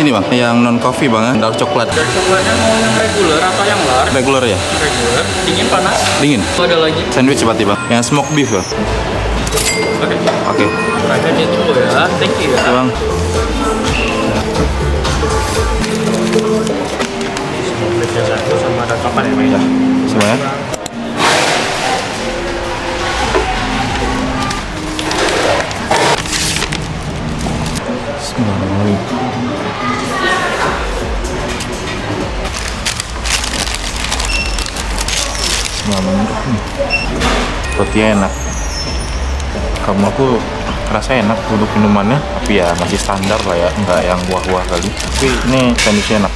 ini bang, yang non coffee bang, dark coklat. Dark coklatnya mau yang regular atau yang large? Regular ya? Regular. Dingin panas? Dingin. Ada lagi? Sandwich berarti bang, yang smoke beef ya? Oke. Raga dia dulu ya. Thank you ya. Bang. Smoke beefnya satu sama dark coklat ya bang? Ya, semua ya. Rotinya enak. Kamu aku rasa enak untuk minumannya, tapi ya masih standar lah ya, nggak yang wah-wah kali. Tapi ini sandwichnya enak.